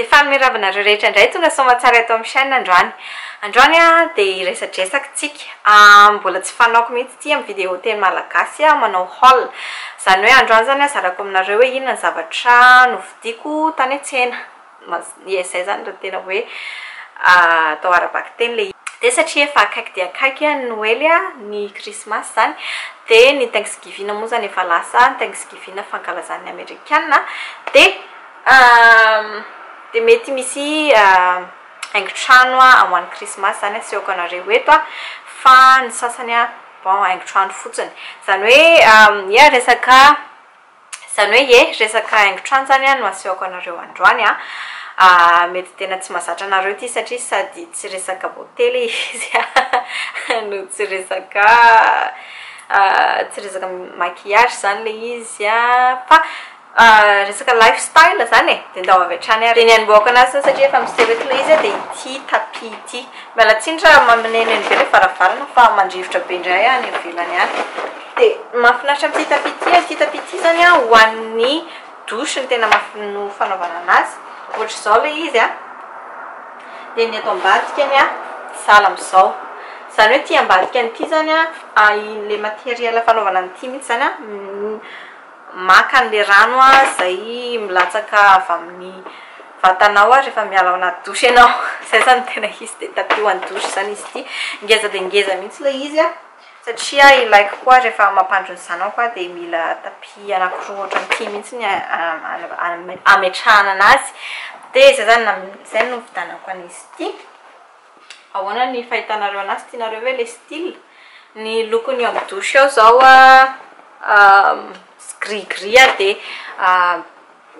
dia fanomiravana rehetra indray tonga somatsara eto amin'ny chaîne androany dia resadresakitsika mbola tsy fanaoko mihitsy ty amin'ny vidéo teny malagasy manao haul zany hoe androany zany azarako aminareo hoe inona ny zavatra novidiako tany an-tsena zay zany raha tena hoe atao arabaky teny le dia satria efa akaiky dia akaiky ny Noël ny Christmas zany dia ny Thanksgiving moa zany efa lasa ny Thanksgiving fankalazan'ny Amerikana dia mety misy haingon-trano ho an'ny Christmas zany asehoko anareo eto fa ny sasany bon haingon-trano fotsiny zany hoe resaka haingon-trano zany no asehoko anareo androany mety tena tsy mahazatra anareo ty satria sady tsy resaka hotely izy no tsy resaka maquillage zany le izy fa resaka lifestyle zany dia ndao avy hatrany ary ny anboako anazy satria efa misevety le izy dia ity tapis ity mialatsindra mamineneny be le faravarana fa mandrivotra be indray any ivelany any dia mahafinaritra amin'ity tapis ity zany ho an'ny douche ny tena no fanaovana anazy ohatra izao le izy dia ny ato ambadikany sala amin'izao zany hoe ty ambadikany ity zany le matériel fanaovana an'ity mihitsy zany maka an'le rano zay milatsaka avy amin'ny vatanao rehefa miala ao anaty douche ianao zay zany tena izy dia tapis ho an'ny douche zany izy ity ngeza dia ngeza mihitsy le izy satria ilaiko koa rehefa mampandro ny zanako dia mila tapis anankiroa ohatran'ity mihitsy ny ametrahana anazy dia zay zany zay no vidanako an'izy ity ahoana ny fahitanareo anazy tianareo hoe le style ny lokony eo amin'ny douche ao zao gris dia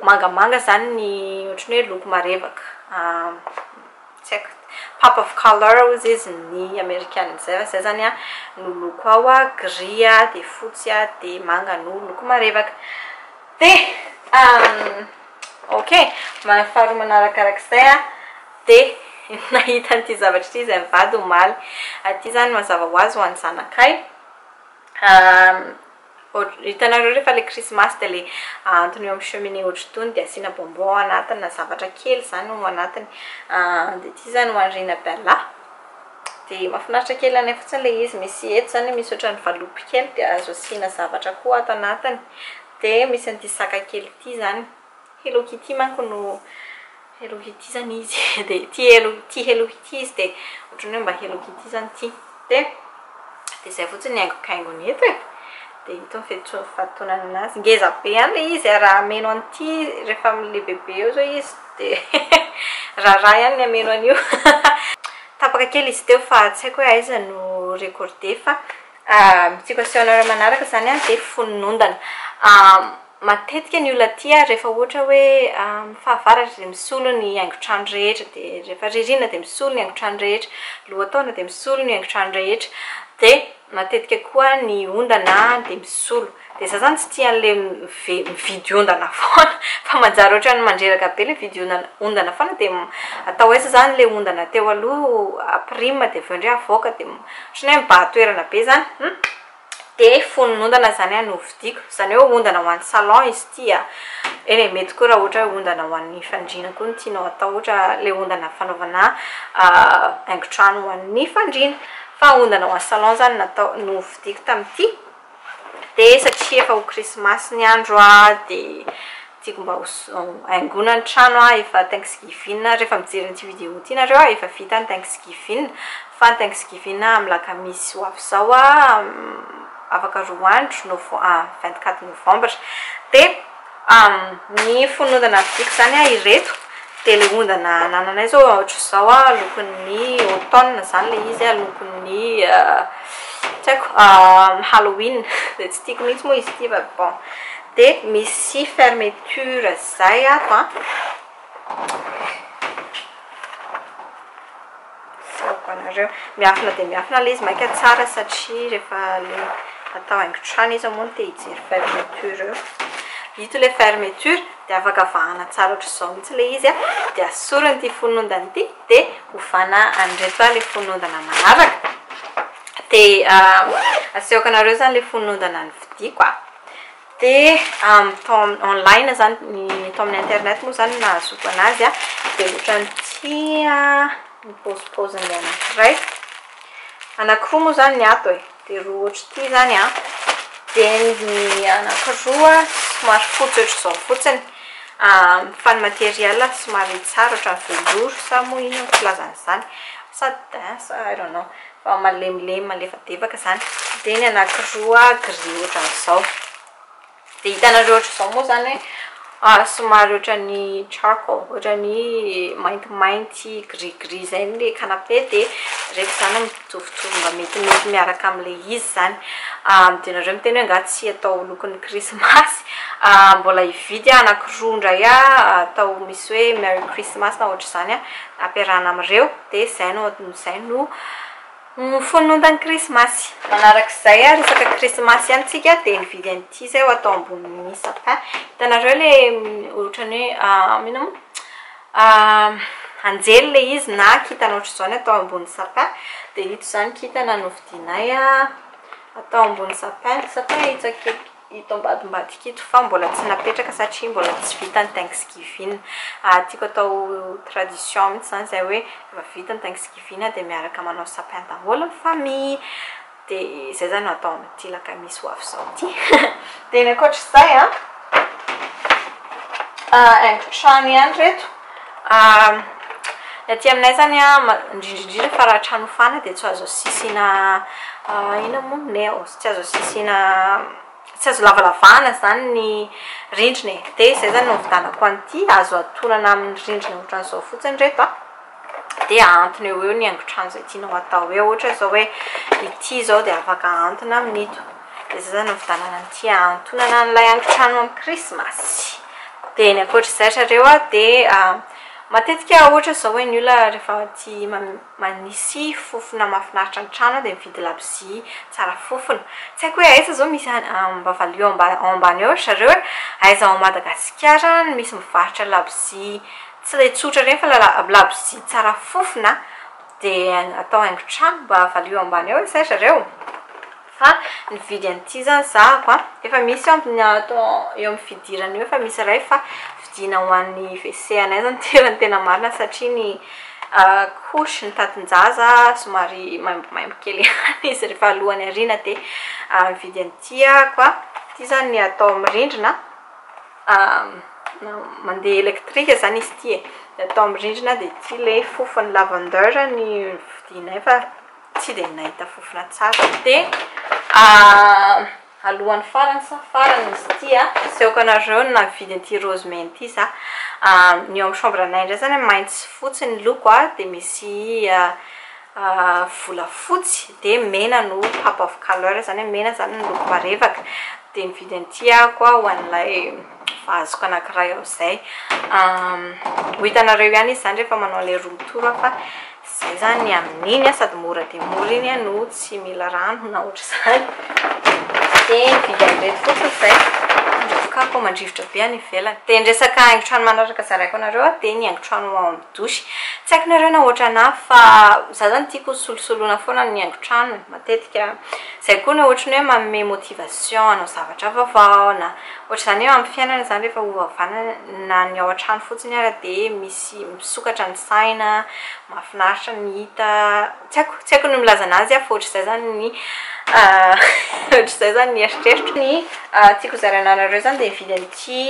mangamanga zany ny ohatrany hoe loko marevaka tsy haiko pop of color ozy izy ny amerikana zay zany no loko ao gris dia fotsy dia manga no loko marevaka dia ok faharoa manarakarak'izay dia nahita n'ity zavatra ity zay mivady omaly aty zany mazava ho azy ho an'ny zanakay hitanareo rehefa le Christmas dia le antony eo amin'ny cheminée ohatry-tony dia asiana bonbon anatiny na zavatra kely zany ho anatiny dia ity zany ho an'ny Rina Bella dia mahafinaritra kely any fotsiny le izy misy eto zany misy ohatran'ny valopy kely dia azo asiana zavatra koa ato anatiny dia misy an'ity saka kely ity zany Hello Kitty manko no Hello Kitty zany izy dia ty Hello Kitty izy dia ohatrany hoe mba Hello Kitty zany ity dia zay fotsiny ny haingokaingony eto dia itony fatotonana anazy ngeza be any le izy raha ameno an'ity rehefa amin'le bebe eo zao izy dia raha ihany ny ameno an'io tapaka kely izy teo fa tsy haiko hoe aiza no recordé fa tiako asehonareo manaraka zany dia fononondana matetika ny olona ty rehefa ohatra hoe fahavaratra dia misolo ny haingon-trano rehetra dia rehefa ririna dia misolo ny haingon-trano rehetra lohataona dia misolo ny haingon-trano rehetra dia matetika koa ny ondana dia misolo dia za zany tsy tian'le mividy ondana foana fa manjary ohatra ny mandreraka be le vidy ondana foana dia atao aiza zany le ondana teo aloha prime dia aveo indray avoaka dia ohatrany hoe mba toerana be zany dia fononondana zany no vidiko zany hoe ondana ho an'ny salon izy ity eny mety koa raha ohatra hoe ondana ho an'ny fandriana koa ny tianao atao ohatra le ondana fanaovana haingon-trano ho an'ny fandriana fa ondana ho an'ny salon zany natao no vidiko tamin'ity dia satria efa ho Christmas ny andro dia tiako mba haingona ny trano efa Thanksgiving rehefa mijery n'ity vidéo ity nareo efa vita ny Thanksgiving fa ny Thanksgiving amin'ny lakamisy ho avy zao afaka 2 andro 24 novembre dia ny fonondana vidiko zany ireto dia le ondana nananay zao ohatra zao lokon'ny automne zany le izy lokon'ny tsy haiko Halloween dia tsy tiako mihitsy moa izy ity fa bon dia misy fermeture zay ato anareo miafina dia miafina le izy maika tsara satria rehefa le atao haingon-trano izy moa dia hijery fermeture ito le fermeture dia afaka vahana tsara ohatra izao mihitsy le izy dia asorana ity fonondana ity dia hovana andreto le fonondana manaraka dia asehoko anareo zany le fonondana ny vidiko dia tao online zany tao amin'ny internet moa zany nahazoko anazy a dia ohatran'ity ny pauzepoziny anankiray anankiroa moa zany ny ato e dia roa ohatra ity zany a dia ny anankiroa somary fotsy ohatra izao fotsiny fa ny materiel somary tsara ohatran'ny velours sa moa ino filazana zany sady I don't know fa malemilemy malefadefaka zany dia ny anankiroa gris ohatran'izao dia hitanareo ohatra izao moa zany somary ohatran'ny charcoal ohatran'ny maintimainty gris zay le canapé dia rehefa zany mitovitovy mba metimety miaraka amin'ilay izy zany dia nareo miteny hoe angaha tsy atao lokon'ny krismasy mbola hividy anankiroa indray atao misy hoe Merry Christmas na ohatra zany ampiarahana amin'ireo dia zay no fonontan'ny krismasy manarak'izay resaka krismasy ihany tsika dia nividy an'ity zay atao ambonin'ny sapin hitanareo le ohatrany hoe mino anjely le izy na kitana ohatra zao ny atao ambony sapin dia ito zany kitana novidinay atao ambony sapin hitsake hito ambadimbadika ito fa mbola tsy napetraka satria mbola tsy vita ny Thanksgiving tiako atao tradition mihitsy zany zay hoe efa vita ny Thanksgiving dia miaraka manao sapin daholo ny famille dia zay zany atao amin'ity lakamisy ho avy zao ity dia ny ankoatr'izay haingon-trano ihany reto ny aty aminay zany indrindrindrindra fa raha trano fana dia tsy azo sisina ina moa neo tsy azo sisina tsy azo lavalavana zany ny rindrina dia zay zany novidanako an'ity azo atonana amin'ny rindrina ohatran'izao fotsiny reto dia antony eo ny haingon-trano zay tianao atao eo ohatra zao hoe ity zao dia afaka antona amin'ito dia zay zany novidanana an'ity antonana n'ilay haingon-trano amin'ny krismasy dia ny ankoatr'izay sareo dia matetika ohatra zao hoe ny olona rehefa ty manisy fofona mahafinaritra ny trano dia mividy labozia tsara fofona tsy haiko hoe aiza zao misy mba valio ambany eo zareo aiza ao Madagasikara misy mivarotra labozia tsy ilay tsotra reny fa labozia tsara fofona dia atao haingon-trano mba valio ambany eo izay zareo fa nividy an'ity zany zahako efa misy atao eo amin'ny fidirana eo efa misy iray fa vidina ho an'ny WC anay zany tena marina satria ny couche ny tatin-jaza somary maimbo kely izy rehefa alohany arina dia mividy an'ity ity zany ny atao amin'ny rindrina mandeha elektrika zany izy ity atao amin'ny rindrina dia ity le fofony lavender ny vidinay fa tsy dia nahita fofona tsara dia alohan'ny farany sa farany izy ity asehoko anareo na mividy an'ity rose main ity za ny eo amin'ny chambre anay indray zany mainty sy fotsy ny loko dia misy volafotsy dia mena no pop of color zany mena zany ny loko marevaka dia nividy an'ity koa ho an'ilay vazoko anankiray ao zay ho hitanareo ihany izy zany rehefa manao ilay room tour fa zay zany amin'iny sady mora dia mora iny no tsy mila rano na ohatra zany dia nividy an'ireto fotsiny zay andrefokako mandrivotra be any ivelany dia nresaka haingon-trano manaraka zaraiko anareo dia ny haingon-trano ao amin'ny dosy tsy haiko nareo na ohatra na fa za zany tiako solosoloana foana ny haingon-trano matetika zay koa ny ohatra ny hoe manome motivation anao zavatra vaovao na ohatra zany hoe amin'ny fiainana zany rehefa hovavana na ny ao an-trano fotsiny ara dia misy misokatra ny saina mahafinaritra ny hita tsy haiko ny milaza anazy fa ohatr'izay zany ny ohatr'izay zany ny eritreritro ny tiako zaraina anareo zany dia mividy an'ity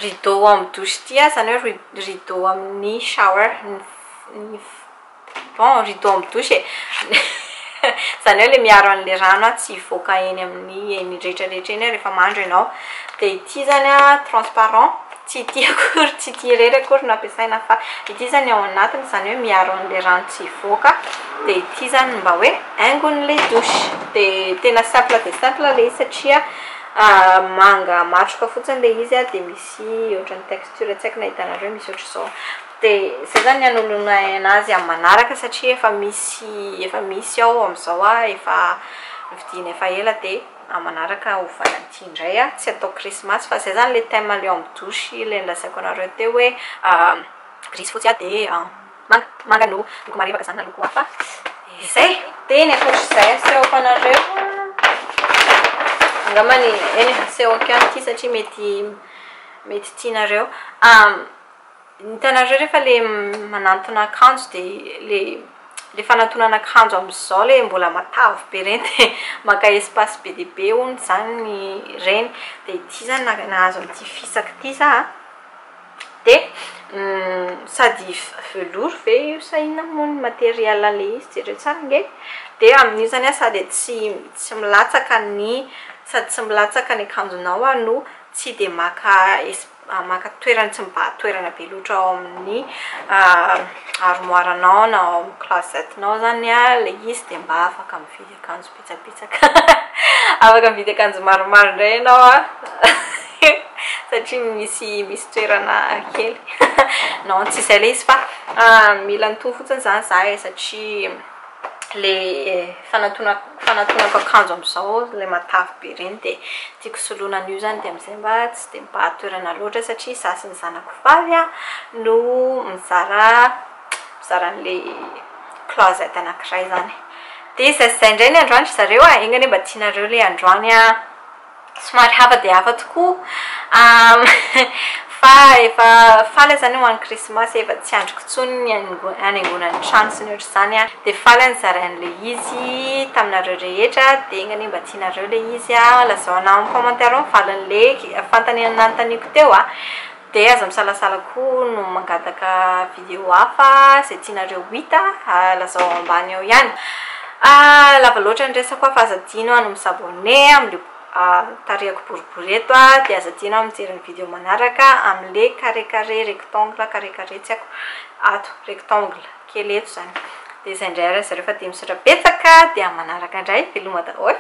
rideau amin'ny douche ity zany hoe rideau amin'ny shower bon rideau amin'ny douche zany hoe le miaro an'le rano tsy hivoaka eny amin'ny rehetrarehetra eny rehefa mandro ianao dia ity zany transparent tsy ity akory tsy ity rery akory nampiasaina fa ity zany ao anatiny zany hoe miaro an'le rano tsy hivoaka dia ity zany mba hoe haingon'le douche dia tena simple dia simple le izy satria manga matroka fotsiny le izy dia misy ohatran'ny texture tsy haiko na hitanareo misy ohatra izao dia zay zany anolona anazy amin'ny manaraka satria efa misy ao amin'izao efa vidina efa ela dia manaraka ho valanty indray tsy atao krismasy fa zay zany le thème le ao amin'ny douche le nilazaiko anareo teo hoe gris fotsy dia manga no loko marevaka zany na loko hafa izay dia ny ankoatr'izay asehoko anareo angambany eny asehoako ihany ity satria mety tianareo. Hitanareo rehefa le manantona akanjo dia le fanantonana akanjo amin'izao le mbola matavy be reny dia maka espace be dia be hono zany reny. Dia ity zany nahazo amin'ity fisaka ity za dia sady velouro ve io sa inona moa ny matériel le izy jereo tsara nge. Dia amin'io zany sady tsy milatsaka ny akanjonao no tsy dia maka toerana tsy mibaha toerana be loatra ao amin'ny armoirenao na ao amin'ny closetenao zany le izy dia mba afaka mividy akanjo bitsabitsaka afaka mividy akanjo maromaro indray ianao satria misy toerana kely non tsy izay le izy fa mila nitony fotsiny zany za satria le fanantonako akanjo amin'izao le matavy be reny dia tiako soloina an'io zany dia amin'izay mba tsy dia mibaha toerana loatra satria za sy ny zanako vavy no mizara an'le closet anankiray zany. Dia izay indray ny androany zareo engany mba tianareo le androany somary hafa dia hafa tokoa fa efa faly zany ho an'ny krismasy efa tsy androko tsony ny anaingonany trano sy ny ohatr'izany dia faly ny zarain'le izy taminareo rehetra. Dia engany mba tianareo le izy lazaona amin'ny commentaire mivalin'le fantany nanontaniako teo dia aza misalasala koa no mangataka video hafa izay tianareo hita lazao ambany ao ihany. Lava loatra ny resako fa aza tianao no misabone amin'le tarehako boribory eto dia aza tianao mijery ny video manaraka amin'le carré rectangle tsy haiko ato rectangle kely eto zany. Dia izay indray zareo fa dia misaotra betsaka dia manaraka indray veloma daholo.